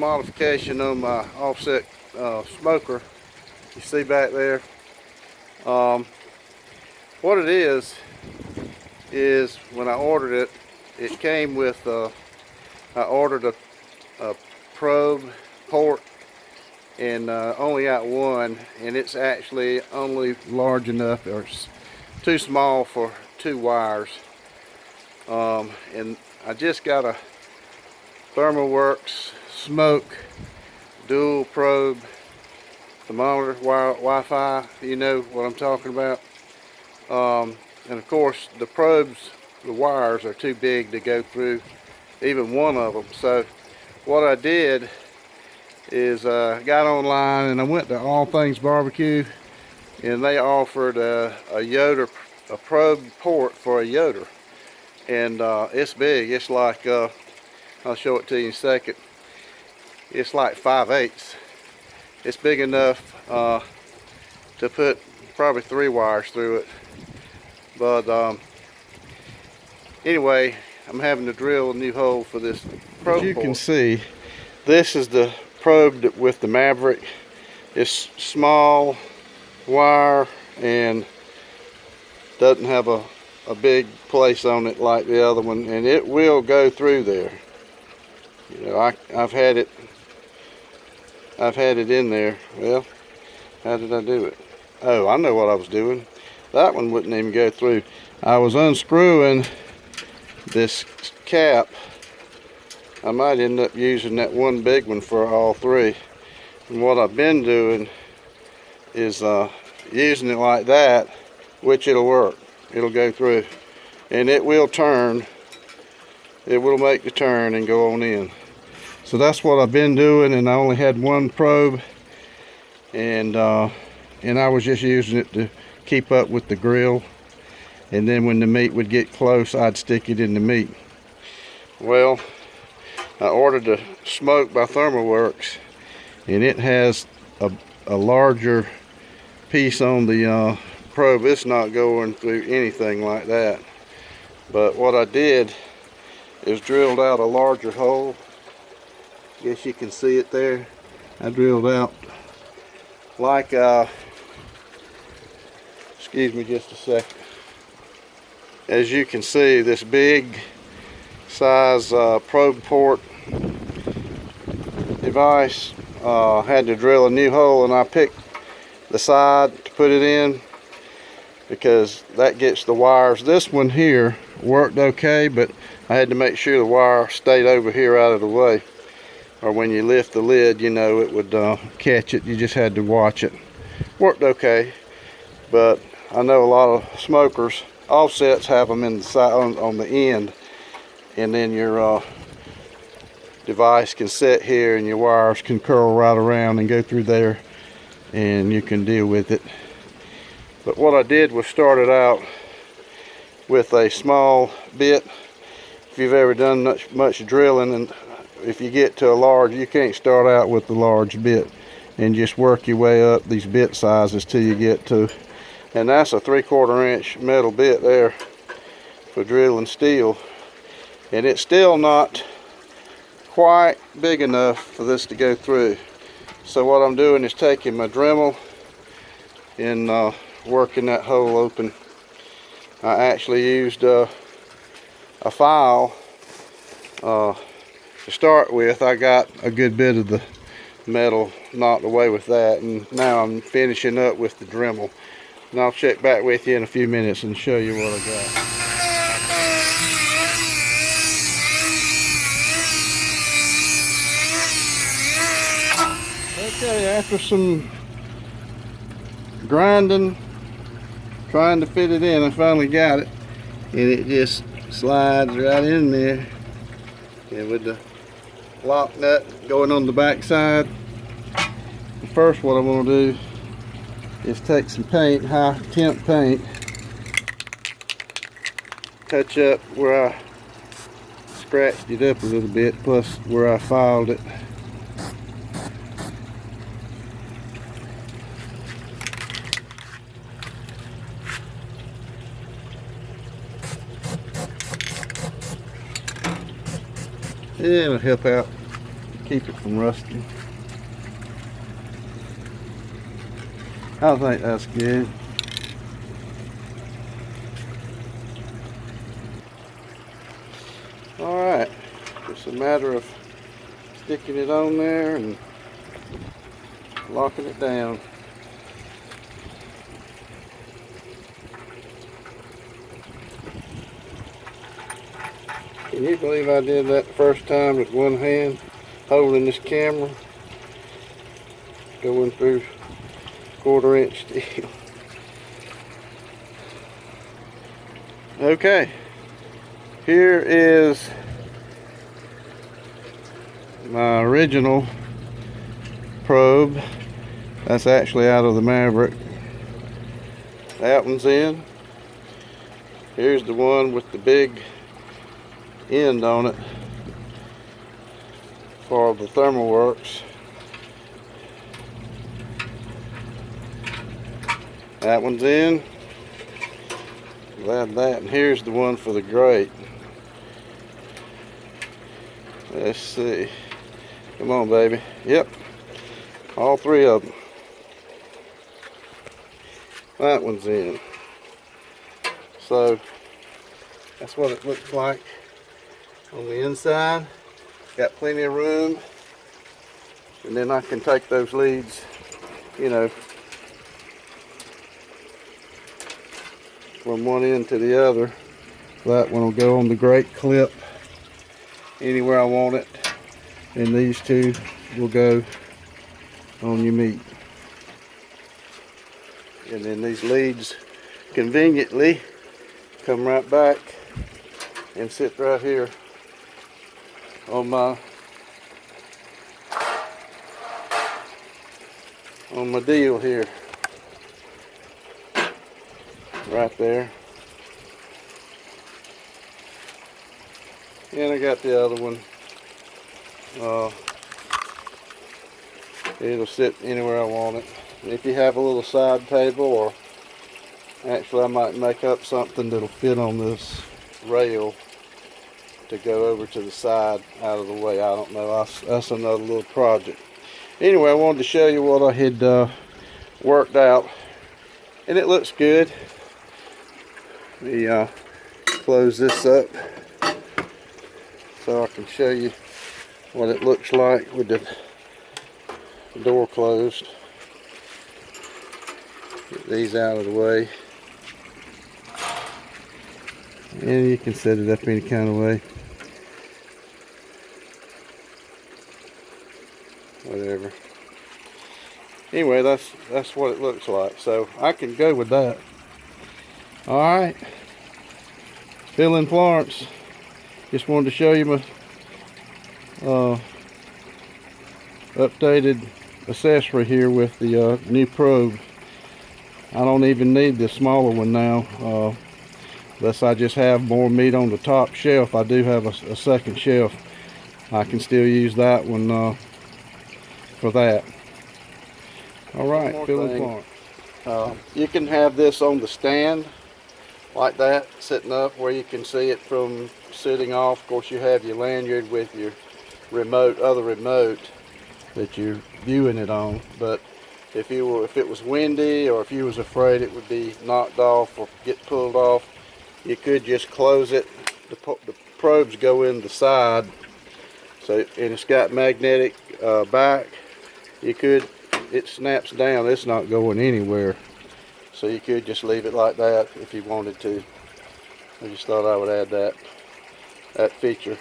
modification on my offset smoker. You see back there. What it is when I ordered it, it came with, I ordered a probe port and only got one, and it's actually only large enough, or it's too small for 2 wires. And I just got a ThermoWorks Smoke dual probe thermometer, Wi-Fi, you know what I'm talking about. And of course the probes, the wires are too big to go through even one of them. So what I did is got online and I went to All Things Barbecue, and they offered a Yoder, a probe port for a Yoder, and it's big. It's like I'll show it to you in a second. It's like 5/8. It's big enough to put probably 3 wires through it. But anyway, I'm having to drill a new hole for this probe. As you can see, this is the probe with the Maverick. It's small wire and doesn't have a big place on it like the other one, and it will go through there. You know, I've had it in there. Well, how did I do it? Oh, I know what I was doing. That one wouldn't even go through. I was unscrewing this cap. I might end up using that one big one for all 3. And what I've been doing is using it like that, which it'll work. It'll go through, and it will turn. It will make the turn and go on in. So that's what I've been doing, and I only had one probe, and I was just using it to keep up with the grill, and then when the meat would get close, I'd stick it in the meat. Well, I ordered the Smoke by ThermoWorks, and it has a larger piece on the probe. It's not going through anything like that. But what I did is drilled out a larger hole. Guess you can see it there. I drilled out like excuse me just a second. As you can see, this big size probe port device, had to drill a new hole, and I picked the side to put it in because that gets the wires. This one here worked okay, but I had to make sure the wire stayed over here out of the way, or when you lift the lid, you know, it would catch it. You just had to watch it. Worked okay, but I know a lot of smokers, offsets, have them in the side, on the end, and then your device can sit here and your wires can curl right around and go through there, and you can deal with it. But what I did was started out with a small bit. If you've ever done much drilling, and if you get to a large, you can't start out with the large bit and just work your way up these bit sizes till you get to, and that's a 3/4 inch metal bit there for drilling steel, and it's still not quite big enough for this to go through. So what I'm doing is taking my Dremel and working that hole open. I actually used a file to start with. I got a good bit of the metal knocked away with that, and now I'm finishing up with the Dremel, and I'll check back with you in a few minutes and show you what I got. Okay, after some grinding, trying to fit it in, I finally got it, and it just slides right in there, and with the lock nut going on the back side. First, what I want to do is take some paint, high temp paint, touch up where I scratched it up a little bit, plus where I filed it. Yeah, it'll help out keep it from rusting. I think that's good. Alright, it's a matter of sticking it on there and locking it down. Can you believe I did that the first time with one hand, holding this camera, going through 1/4 inch steel? Okay, here is my original probe. That's actually out of the Maverick. That one's in. Here's the one with the big end on it for the ThermalWorks. That one's in. Glad that. And here's the one for the grate. Let's see. Come on, baby. Yep. All 3 of them. That one's in. So that's what it looks like on the inside. Got plenty of room. And then I can take those leads, you know, from one end to the other. That one will go on the grate clip anywhere I want it. And these 2 will go on your meat. And then these leads conveniently come right back and sit right here on my deal here. Right there. And I got the other one. It'll sit anywhere I want it. If you have a little side table, or actually I might make up something that'll fit on this rail to go over to the side out of the way. I don't know. That's another little project. Anyway, I wanted to show you what I had worked out, and it looks good. Let me close this up so I can show you what it looks like with the door closed. Get these out of the way, and you can set it up any kind of way, whatever. Anyway, that's what it looks like, so I can go with that. All right, Phil in Florence. Just wanted to show you my updated accessory here with the new probe. I don't even need the smaller one now, unless I just have more meat on the top shelf. I do have a second shelf. I can still use that one for that. All right, Phil in Florence. You can have this on the stand like that, sitting up where you can see it from sitting off. Of course, you have your lanyard with your other remote that you're viewing it on. But if it was windy, or if you was afraid it would be knocked off or get pulled off, you could just close it. The probes go in the side, so, and it's got magnetic back. It snaps down. It's not going anywhere, so you could just leave it like that if you wanted to. I just thought I would add that feature.